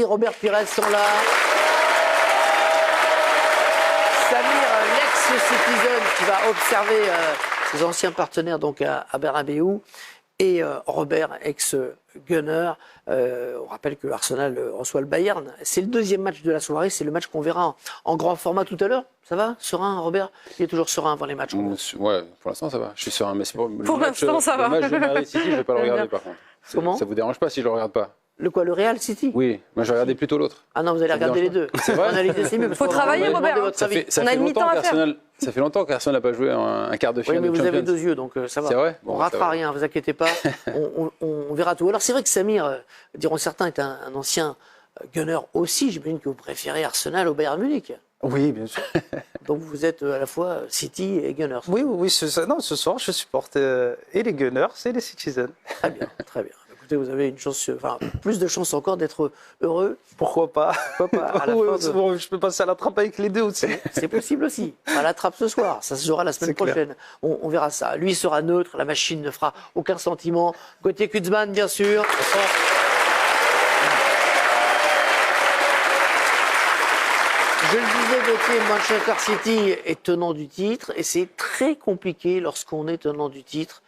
Robert Pires sont là. Samir, l'ex-Citizen, qui va observer ses anciens partenaires donc à Bernabéu. Et Robert, ex-Gunner. On rappelle que Arsenal reçoit le Bayern. C'est le deuxième match de la soirée. C'est le match qu'on verra en grand format tout à l'heure. Ça va, serein, Robert? Il est toujours serein avant les matchs. Ouais, pour l'instant ça va. Je suis serein. Mais pour l'instant ça va. Le match de Madrid City, je ne vais pas le regarder par contre. Comment? Ça vous dérange pas si je le regarde pas? Le quoi, le Real City? Oui, moi je vais regarder plutôt l'autre. Ah non, vous allez regarder les deux. C'est vrai. Il faut travailler, Robert. Ça fait longtemps qu'Arsenal n'a pas joué un quart de finale. Oui, mais de vous Champions. avez deux yeux, donc ça va. C'est vrai. On ratera rien, vous inquiétez pas. On verra tout. Alors c'est vrai que Samir, diront certains, est un ancien Gunner aussi. J'imagine que vous préférez Arsenal au Bayern Munich. Oui, bien sûr. Donc vous êtes à la fois City et Gunners. Oui, ce soir, je supporte et les Gunners et les Citizens. Très bien, très bien. Écoutez, vous avez une chance, enfin, plus de chance encore d'être heureux. Pourquoi pas? Pourquoi pas à la fin Bon, je peux passer à la trappe avec les deux aussi. C'est possible aussi. À la trappe ce soir. Ça se jouera la semaine prochaine. On verra ça. Lui sera neutre. La machine ne fera aucun sentiment. Côté Kutzman, bien sûr. Je le disais, Gauthier, Manchester City est tenant du titre. Et c'est très compliqué lorsqu'on est tenant du titre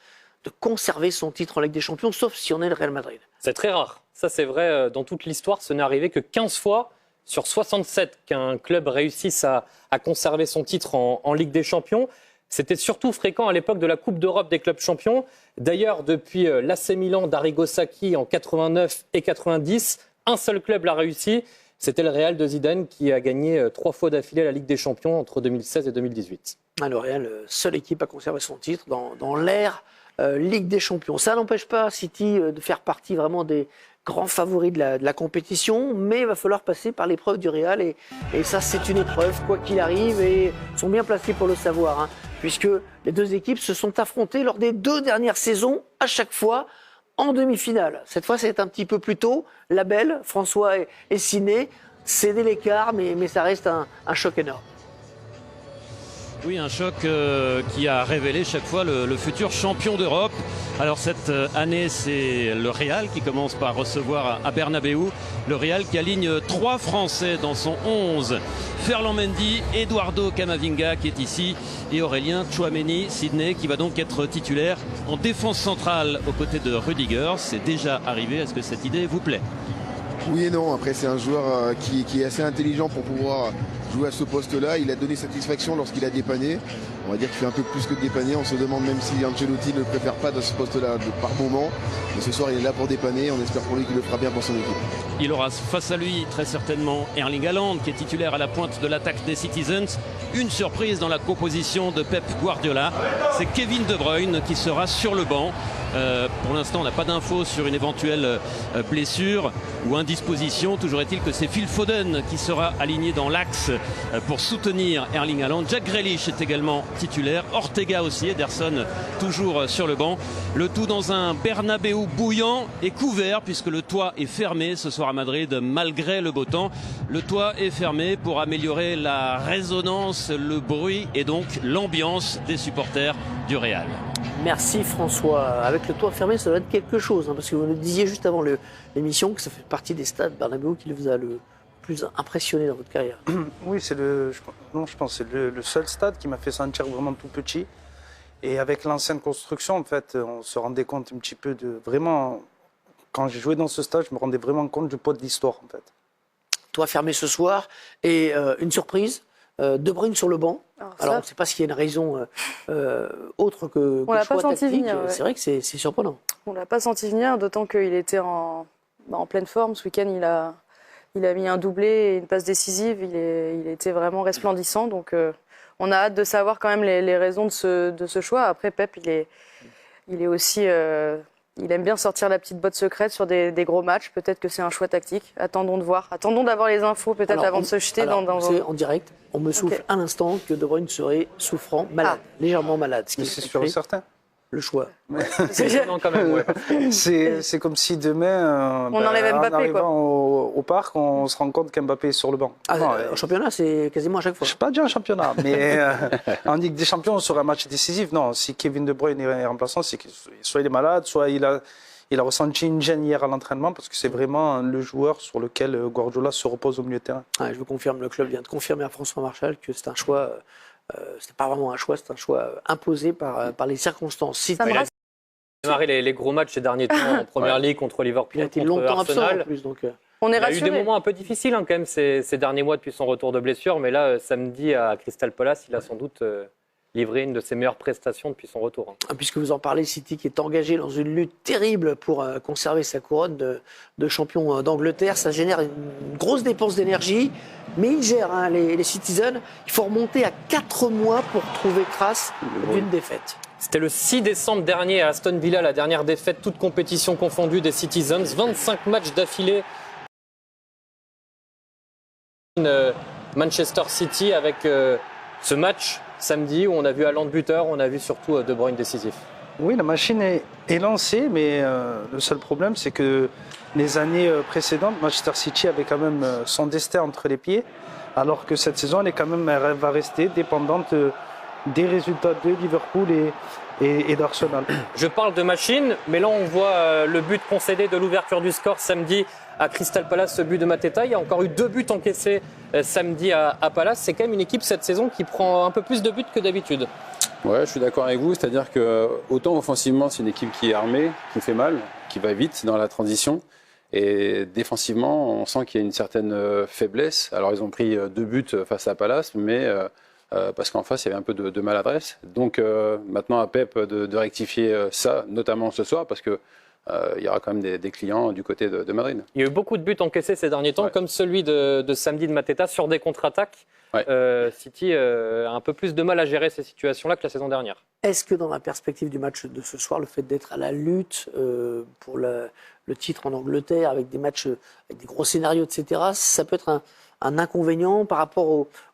de conserver son titre en Ligue des Champions, sauf si on est le Real Madrid. C'est très rare. Ça, c'est vrai, dans toute l'histoire, ce n'est arrivé que 15 fois sur 67 qu'un club réussisse à conserver son titre en Ligue des Champions. C'était surtout fréquent à l'époque de la Coupe d'Europe des clubs champions. D'ailleurs, depuis l'AC Milan d'Arrigo Sacchi en 89 et 90, un seul club l'a réussi. C'était le Real de Zidane qui a gagné 3 fois d'affilée la Ligue des Champions entre 2016 et 2018. Le Real, seule équipe à conserver son titre dans l'ère Ligue des Champions. Ça n'empêche pas City de faire partie vraiment des grands favoris de la compétition, mais il va falloir passer par l'épreuve du Real et ça c'est une épreuve, quoi qu'il arrive, et ils sont bien placés pour le savoir, puisque les deux équipes se sont affrontées lors des 2 dernières saisons, à chaque fois en demi-finale. Cette fois c'est un petit peu plus tôt, la belle, François et Ciné, cédé l'écart, mais ça reste un choc énorme. Oui, un choc qui a révélé chaque fois le futur champion d'Europe. Alors cette année, c'est le Real qui commence par recevoir à Bernabéu. Le Real qui aligne 3 Français dans son 11. Ferland Mendy, Eduardo Camavinga qui est ici et Aurélien Tchouaméni, Sydney, qui va donc être titulaire en défense centrale aux côtés de Rudiger. C'est déjà arrivé. Est-ce que cette idée vous plaît? Oui et non. Après, c'est un joueur qui est assez intelligent pour pouvoir jouer à ce poste-là. Il a donné satisfaction lorsqu'il a dépanné. On va dire qu'il fait un peu plus que de dépanner. On se demande même si Ancelotti ne le préfère pas dans ce poste-là par moment. Mais ce soir, il est là pour dépanner. On espère pour lui qu'il le fera bien pour son équipe. Il aura face à lui très certainement Erling Haaland qui est titulaire à la pointe de l'attaque des Citizens. Une surprise dans la composition de Pep Guardiola, c'est Kevin De Bruyne qui sera sur le banc. Pour l'instant, on n'a pas d'infos sur une éventuelle blessure ou indisposition. Toujours est-il que c'est Phil Foden qui sera aligné dans l'axe pour soutenir Erling Haaland. Jack Grealish est également titulaire. Ortega aussi, Ederson toujours sur le banc. Le tout dans un Bernabéu bouillant et couvert puisque le toit est fermé ce soir à Madrid malgré le beau temps. Le toit est fermé pour améliorer la résonance, le bruit et donc l'ambiance des supporters du Real. Merci François. Avec le toit fermé, ça doit être quelque chose, parce que vous nous disiez juste avant l'émission que ça fait partie des stades Bernabéu qui vous a le plus impressionné dans votre carrière. Oui, je pense que c'est le seul stade qui m'a fait sentir vraiment tout petit. Et avec l'ancienne construction, en fait, on se rendait compte un petit peu de vraiment. Quand j'ai joué dans ce stade, je me rendais vraiment compte du poids de l'histoire, en fait. Toit fermé ce soir et une surprise. De Bruyne sur le banc. Alors on ne sait pas s'il y a une raison autre que on l'a choix pas senti tactique. venir, ouais. C'est vrai que c'est surprenant. On ne l'a pas senti venir, d'autant qu'il était en pleine forme. Ce week-end, il a mis un doublé et une passe décisive. Il était vraiment resplendissant. Donc on a hâte de savoir quand même les raisons de ce choix. Après, Pep, il est aussi... il aime bien sortir la petite botte secrète sur des gros matchs. Peut-être que c'est un choix tactique. Attendons de voir. Attendons d'avoir les infos peut-être avant de se jeter dans en direct. On me souffle à l'instant que De Bruyne serait souffrant, malade, légèrement malade. Mais c'est sûr et certain. Le choix. Non, quand même, ouais. C'est comme si demain, on enlève Mbappé, en arrivant au parc, on se rend compte qu'Mbappé est sur le banc. En championnat, c'est quasiment à chaque fois. Je ne suis pas dit en championnat, mais en Ligue des Champions, sur un match décisif, non. Si Kevin De Bruyne est remplaçant, c'est que soit il est malade, soit il il a ressenti une gêne hier à l'entraînement parce que c'est vraiment le joueur sur lequel Guardiola se repose au milieu de terrain. Ouais, je vous confirme, le club vient de confirmer à François Marchal que c'est un choix, c'était pas vraiment un choix, c'est un choix imposé par les circonstances. Ça me Il a rassure. démarré les gros matchs ces derniers temps en Première Ligue contre Il Liverpool, a été contre longtemps absent en Arsenal. plus, donc On est Il a eu des rassurés. moments un peu difficiles quand même ces derniers mois depuis son retour de blessure, mais là, samedi à Crystal Palace, il a sans doute livré une de ses meilleures prestations depuis son retour. puisque vous en parlez, City qui est engagé dans une lutte terrible pour conserver sa couronne de champion d'Angleterre, ça génère une grosse dépense d'énergie, mais ils gèrent hein, les Citizens. Il faut remonter à 4 mois pour trouver trace d'une défaite. C'était le 6 décembre dernier à Aston Villa, la dernière défaite, toute compétition confondue des Citizens. 25 matchs d'affilée. Manchester City avec ce match samedi où on a vu Haaland buteur, on a vu surtout De Bruyne décisif. Oui, la machine est lancée, mais le seul problème, c'est que les années précédentes, Manchester City avait quand même son destin entre les pieds, alors que cette saison, elle va rester dépendante des résultats de Liverpool et d'Arsenal. Je parle de machine, mais là on voit le but concédé de l'ouverture du score samedi à Crystal Palace, ce but de Mateta. Il y a encore eu 2 buts encaissés samedi à Palace. C'est quand même une équipe cette saison qui prend un peu plus de buts que d'habitude. Ouais, je suis d'accord avec vous. C'est-à-dire que autant offensivement, c'est une équipe qui est armée, qui fait mal, qui va vite dans la transition. Et défensivement, on sent qu'il y a une certaine faiblesse. Alors ils ont pris 2 buts face à Palace, mais parce qu'en face, il y avait un peu de maladresse. Donc maintenant à Pep de rectifier ça, notamment ce soir, parce que il y aura quand même des clients du côté de Madrid. Il y a eu beaucoup de buts encaissés ces derniers temps, Ouais. comme celui de samedi de Mateta sur des contre-attaques. Ouais. City a un peu plus de mal à gérer ces situations-là que la saison dernière. Est-ce que dans la perspective du match de ce soir, le fait d'être à la lutte pour le titre en Angleterre, avec des matchs, avec des gros scénarios, etc., ça peut être un inconvénient par rapport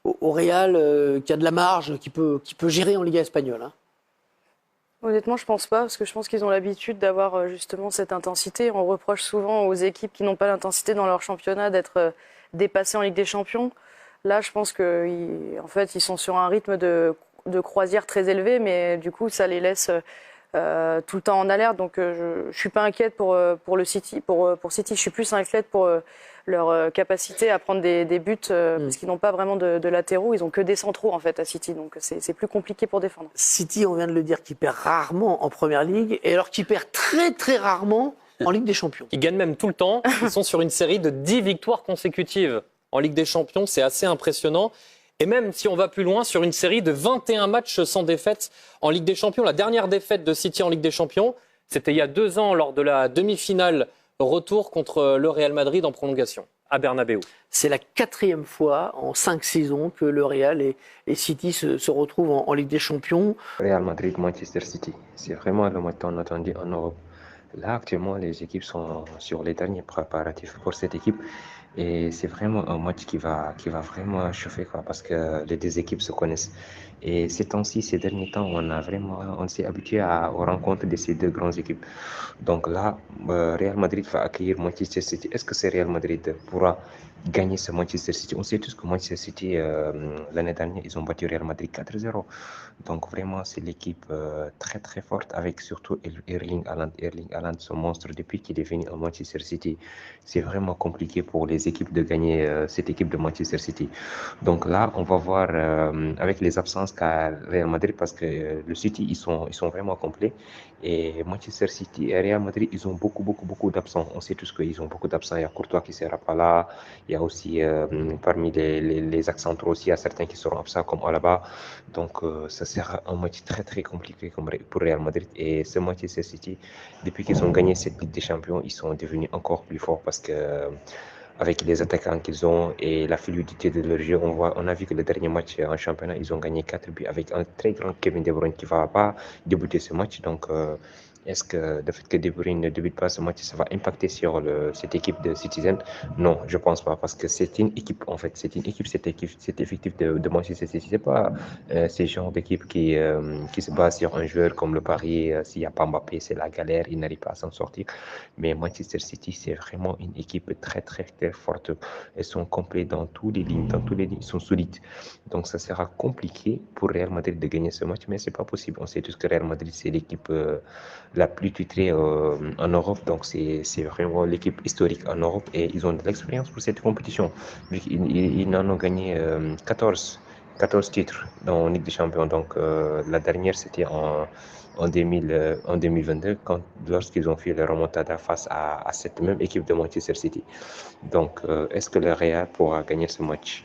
au Real qui a de la marge, qui peut gérer en Liga espagnole hein. Honnêtement, je pense pas, parce que je pense qu'ils ont l'habitude d'avoir justement cette intensité. On reproche souvent aux équipes qui n'ont pas l'intensité dans leur championnat d'être dépassées en Ligue des Champions. Là, je pense qu'en fait, ils sont sur un rythme de croisière très élevé, mais du coup, ça les laisse tout le temps en alerte. Donc, je suis pas inquiète pour le City. Pour City, je suis plus inquiète pour leur capacité à prendre des buts, parce qu'ils n'ont pas vraiment de latéraux. Ils ont que des centraux en fait à City, donc c'est plus compliqué pour défendre. City, on vient de le dire, qui perd rarement en Première Ligue, et alors qui perd très très rarement en Ligue des Champions. Ils gagnent même tout le temps. Ils sont sur une série de 10 victoires consécutives en Ligue des Champions. C'est assez impressionnant. Et même si on va plus loin, sur une série de 21 matchs sans défaite en Ligue des Champions. La dernière défaite de City en Ligue des Champions, c'était il y a 2 ans lors de la demi-finale retour contre le Real Madrid en prolongation à Bernabéu. C'est la 4e fois en 5 saisons que le Real et City se retrouvent en Ligue des Champions. Real Madrid, Manchester City, c'est vraiment le match qu'on attendait en Europe. Là, actuellement, les équipes sont sur les derniers préparatifs pour cette équipe. Et c'est vraiment un match qui va vraiment chauffer, quoi, parce que les 2 équipes se connaissent. Et ces temps-ci, ces derniers temps, on s'est habitué aux rencontres de ces 2 grandes équipes. Donc là, Real Madrid va accueillir Manchester City. Est-ce que ce Real Madrid pourra gagner ce Manchester City? On sait tous que Manchester City, l'année dernière, ils ont battu Real Madrid 4-0. Donc vraiment, c'est l'équipe très très forte, avec surtout Erling Haaland. Erling Haaland, ce monstre, depuis qu'il est venu à Manchester City, c'est vraiment compliqué pour les équipes de gagner cette équipe de Manchester City. Donc là, on va voir avec les absences qu'a Real Madrid, parce que le City, ils sont vraiment complets. Et Manchester City et Real Madrid, ils ont beaucoup d'absents. On sait tous qu'ils ont beaucoup d'absents. Il y a Courtois qui ne sera pas là. Il y a aussi parmi les axes centraux aussi, il y a certains qui seront absents comme Alaba. Donc ça sera un match très très compliqué pour Real Madrid. Et ce Manchester City, depuis qu'ils ont gagné cette Ligue des Champions, ils sont devenus encore plus forts, parce que avec les attaquants qu'ils ont et la fluidité de leur jeu, on a vu que le dernier match en championnat, ils ont gagné 4 buts avec un très grand Kevin De Bruyne qui ne va pas débuter ce match. Donc est-ce que le fait que De Bruyne ne débute pas ce match, ça va impacter sur cette équipe de Citizen? Non, je ne pense pas, parce que c'est une équipe, en fait, cet effectif de Manchester City. Ce n'est pas ces genres d'équipe qui se base sur un joueur comme le Paris. S'il n'y a pas Mbappé, c'est la galère, il n'arrive pas à s'en sortir. Mais Manchester City, c'est vraiment une équipe très, très, très forte. Ils sont complets dans toutes les lignes, ils sont solides. Donc ça sera compliqué pour Real Madrid de gagner ce match, mais ce n'est pas possible. On sait tous que Real Madrid, c'est l'équipe la plus titrée en Europe. Donc, c'est vraiment l'équipe historique en Europe et ils ont de l'expérience pour cette compétition. Vu qu'ils en ont gagné 14 titres dans Ligue des Champions. Donc, la dernière, c'était en 2022, lorsqu'ils ont fait la remontada face à cette même équipe de Manchester City. Donc, est-ce que le Real pourra gagner ce match?